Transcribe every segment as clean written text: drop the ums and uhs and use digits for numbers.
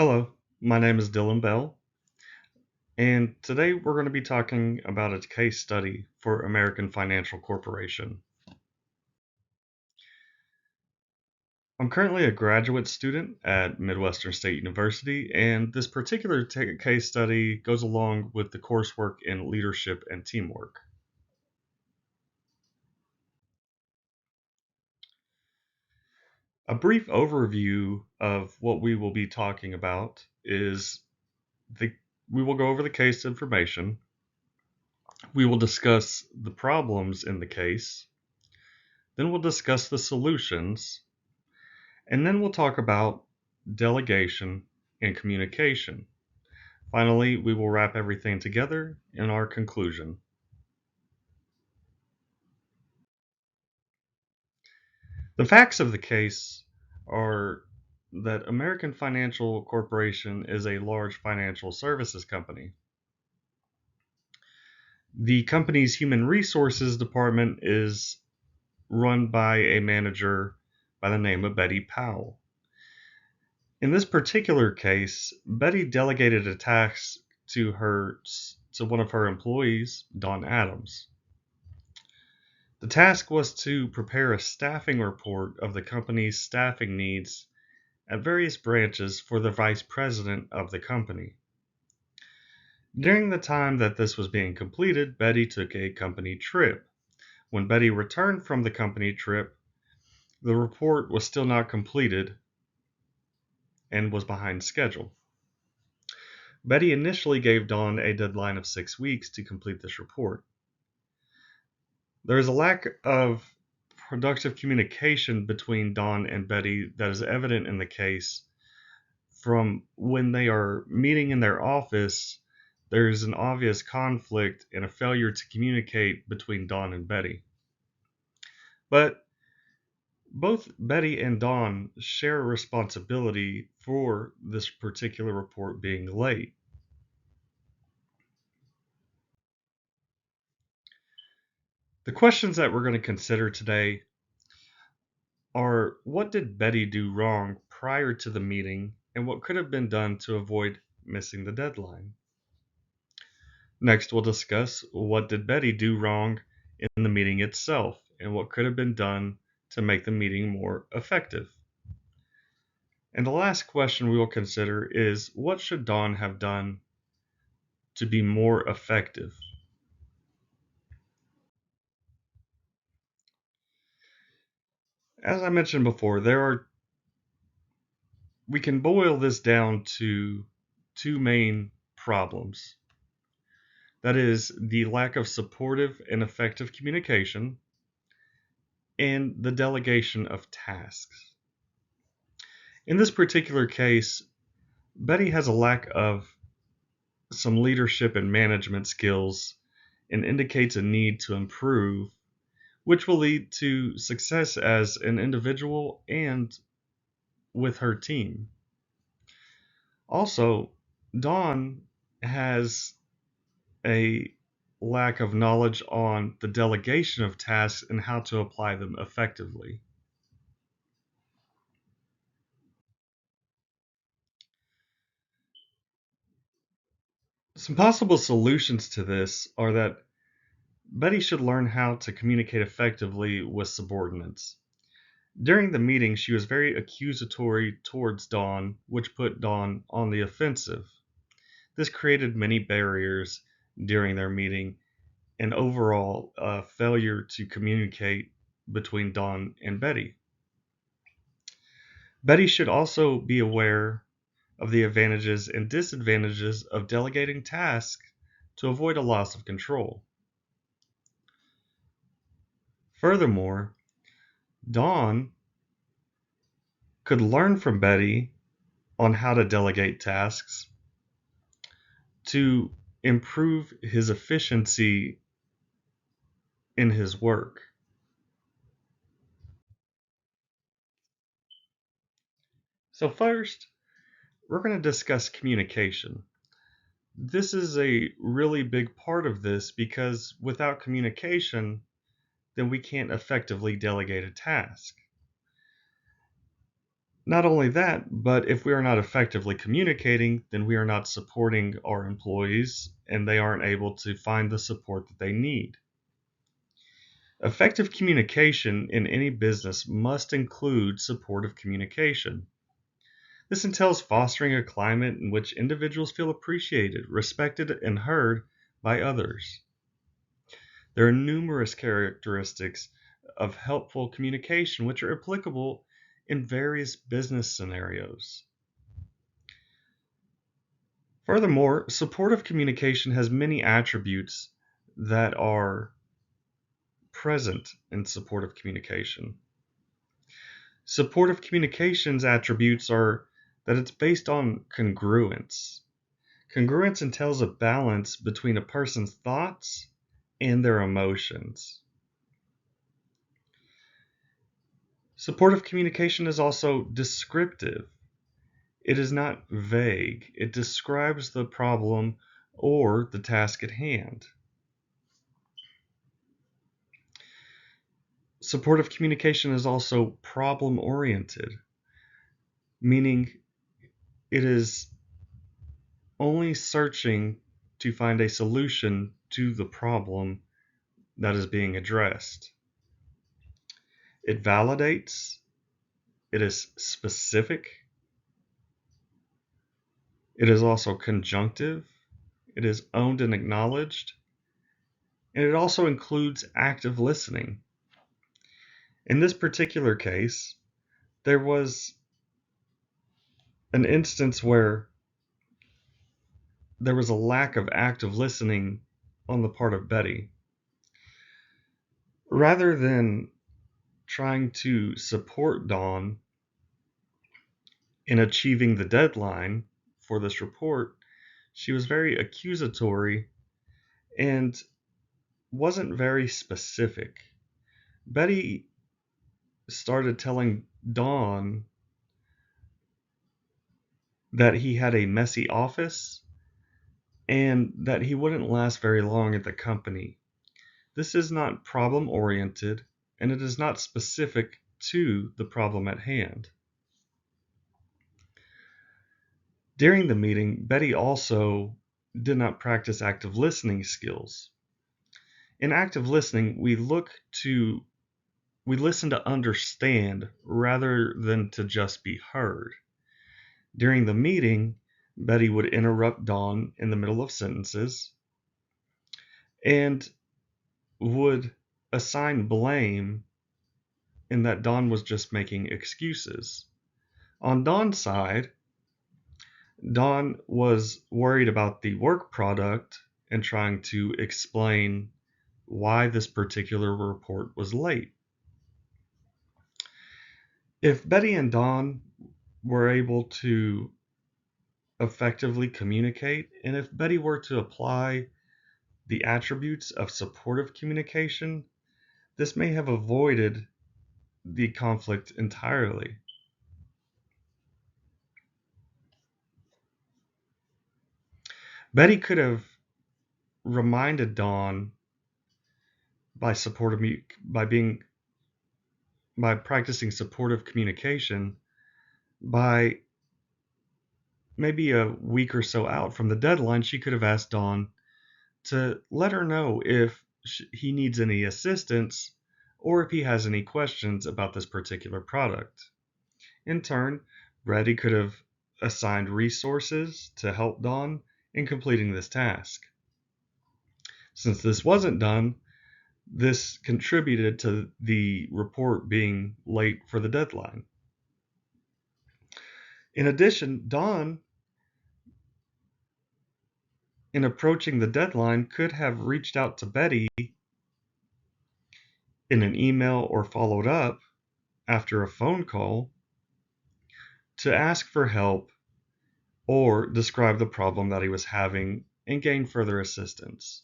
Hello, my name is Dylan Bell, and today we're going to be talking about a case study for American Financial Corporation. I'm currently a graduate student at Midwestern State University, and this particular case study goes along with the coursework in leadership and teamwork. A brief overview of what we will be talking about is the we will go over the case information. We will discuss the problems in the case. Then we'll discuss the solutions, and then we'll talk about delegation and communication. Finally, we will wrap everything together in our conclusion. The facts of the case are that American Financial Corporation is a large financial services company. The company's human resources department is run by a manager by the name of Betty Powell. In this particular case, Betty delegated a task to one of her employees, Don Adams. The task was to prepare a staffing report of the company's staffing needs at various branches for the vice president of the company. During the time that this was being completed, Betty took a company trip. When Betty returned from the company trip, the report was still not completed and was behind schedule. Betty initially gave Don a deadline of 6 weeks to complete this report. There is a lack of productive communication between Don and Betty that is evident in the case. From when they are meeting in their office, there is an obvious conflict and a failure to communicate between Don and Betty. But both Betty and Don share responsibility for this particular report being late. The questions that we're going to consider today are: what did Betty do wrong prior to the meeting, and what could have been done to avoid missing the deadline? Next, we'll discuss what did Betty do wrong in the meeting itself, and what could have been done to make the meeting more effective. And the last question we will consider is: what should Dawn have done to be more effective? As I mentioned before, we can boil this down to two main problems. That is the lack of supportive and effective communication and the delegation of tasks. In this particular case, Betty has a lack of some leadership and management skills and indicates a need to improve, which will lead to success as an individual and with her team. Also, Dawn has a lack of knowledge on the delegation of tasks and how to apply them effectively. Some possible solutions to this are that Betty should learn how to communicate effectively with subordinates. During the meeting, she was very accusatory towards Dawn, which put Dawn on the offensive. This created many barriers during their meeting and overall failure to communicate between Dawn and Betty. Betty should also be aware of the advantages and disadvantages of delegating tasks to avoid a loss of control. Furthermore, Dawn could learn from Betty on how to delegate tasks to improve his efficiency in his work. So, first, we're going to discuss communication. This is a really big part of this because without communication, then we can't effectively delegate a task. Not only that, but if we are not effectively communicating, then we are not supporting our employees and they aren't able to find the support that they need. Effective communication in any business must include supportive communication. This entails fostering a climate in which individuals feel appreciated, respected, and heard by others. There are numerous characteristics of helpful communication which are applicable in various business scenarios. Furthermore, supportive communication has many attributes that are present in supportive communication. Supportive communication's attributes are that it's based on congruence. Congruence entails a balance between a person's thoughts and their emotions. Supportive communication is also descriptive. It is not vague. It describes the problem or the task at hand. Supportive communication is also problem-oriented, meaning it is only searching to find a solution to the problem that is being addressed. It validates, it is specific, it is also conjunctive, it is owned and acknowledged, and it also includes active listening. In this particular case, there was an instance where there was a lack of active listening on the part of Betty. Rather than trying to support Dawn in achieving the deadline for this report, she was very accusatory and wasn't very specific. Betty started telling Dawn that he had a messy office and that he wouldn't last very long at the company. This is not problem-oriented, and it is not specific to the problem at hand. During the meeting, Betty also did not practice active listening skills. In active listening, we listen to understand rather than to just be heard. During the meeting, Betty would interrupt Dawn in the middle of sentences and would assign blame in that Dawn was just making excuses. On Dawn's side, Dawn was worried about the work product and trying to explain why this particular report was late. If Betty and Dawn were able to effectively communicate, and if Betty were to apply the attributes of supportive communication, this may have avoided the conflict entirely. Betty could have reminded Dawn by by practicing supportive communication by maybe a week or so out from the deadline. She could have asked Dawn to let her know if he needs any assistance or if he has any questions about this particular product. In turn, Betty could have assigned resources to help Dawn in completing this task. Since this wasn't done, this contributed to the report being late for the deadline. In addition, Dawn, in approaching the deadline, could have reached out to Betty in an email or followed up after a phone call to ask for help or describe the problem that he was having and gain further assistance.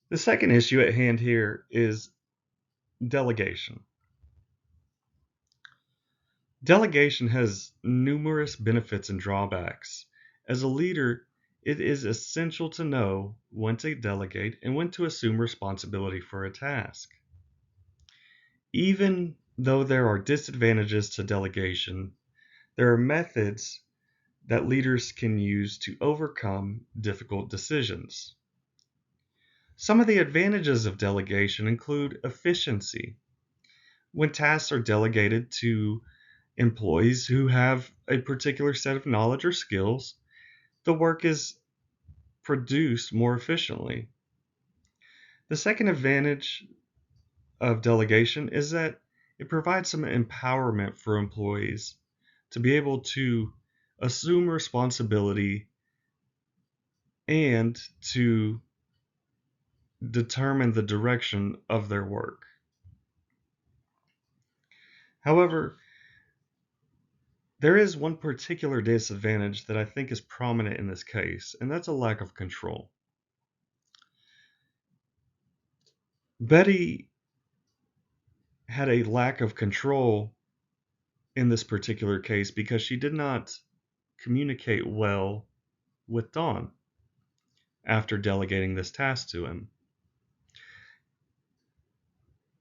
The second issue at hand here is delegation. Delegation has numerous benefits and drawbacks. As a leader, it is essential to know when to delegate and when to assume responsibility for a task. Even though there are disadvantages to delegation, there are methods that leaders can use to overcome difficult decisions. Some of the advantages of delegation include efficiency. When tasks are delegated to employees who have a particular set of knowledge or skills, the work is produced more efficiently. The second advantage of delegation is that it provides some empowerment for employees to be able to assume responsibility and to determine the direction of their work. However, there is one particular disadvantage that I think is prominent in this case, and that's a lack of control. Betty had a lack of control in this particular case because she did not communicate well with Don after delegating this task to him.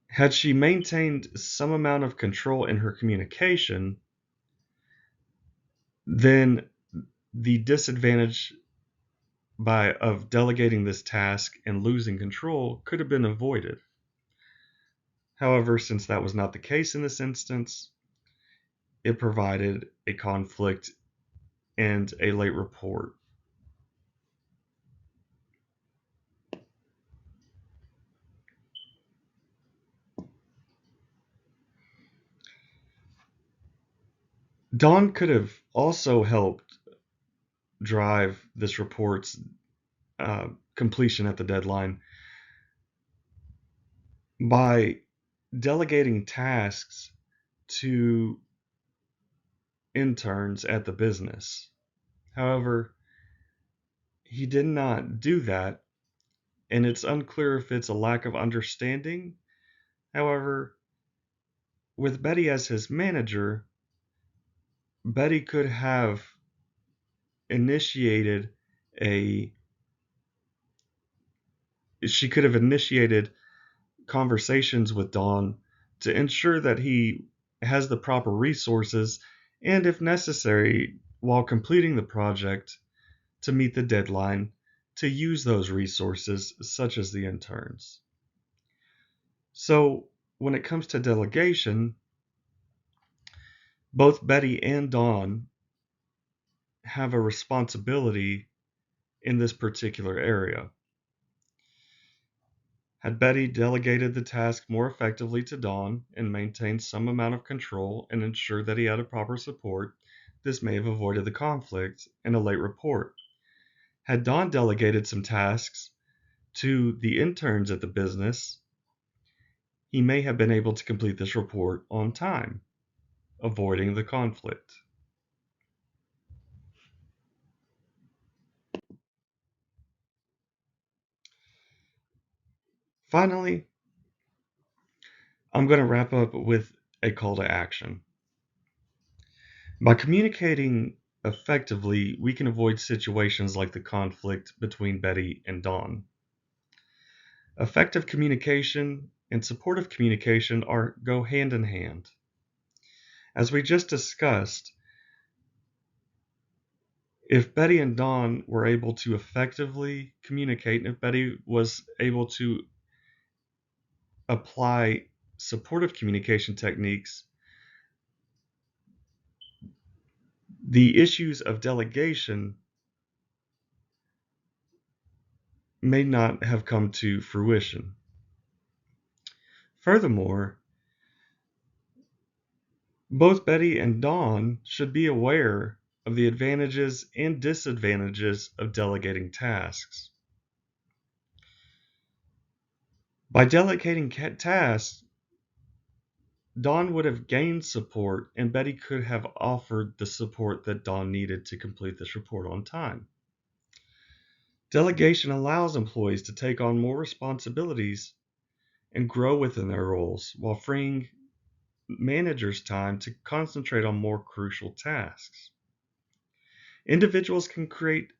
Had she maintained some amount of control in her communication, then the disadvantage of delegating this task and losing control could have been avoided. However, since that was not the case in this instance, it provided a conflict and a late report. Don could have also helped drive this report's completion at the deadline by delegating tasks to interns at the business. However, he did not do that, and it's unclear if it's a lack of understanding. However, with Betty as his manager, Betty could have initiated a she could have initiated conversations with Don to ensure that he has the proper resources and, if necessary, while completing the project to meet the deadline, to use those resources, such as the interns. So, when it comes to delegation, both Betty and Don have a responsibility in this particular area. Had Betty delegated the task more effectively to Don and maintained some amount of control and ensured that he had a proper support, this may have avoided the conflict and a late report. Had Don delegated some tasks to the interns at the business, he may have been able to complete this report on time, avoiding the conflict. Finally, I'm going to wrap up with a call to action. By communicating effectively, we can avoid situations like the conflict between Betty and Don. Effective communication and supportive communication go hand in hand. As we just discussed, if Betty and Don were able to effectively communicate, and if Betty was able to apply supportive communication techniques, the issues of delegation may not have come to fruition. Furthermore, both Betty and Don should be aware of the advantages and disadvantages of delegating tasks. By delegating tasks, Don would have gained support, and Betty could have offered the support that Don needed to complete this report on time. Delegation allows employees to take on more responsibilities and grow within their roles while freeing managers' time to concentrate on more crucial tasks. Individuals can create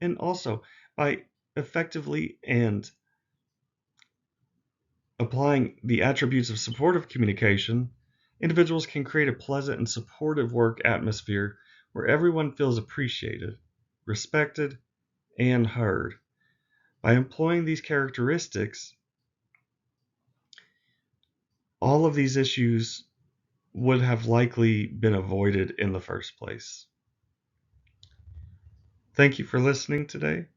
And also, by effectively and applying the attributes of supportive communication, individuals can create a pleasant and supportive work atmosphere where everyone feels appreciated, respected, and heard. By employing these characteristics, all of these issues would have likely been avoided in the first place. Thank you for listening today.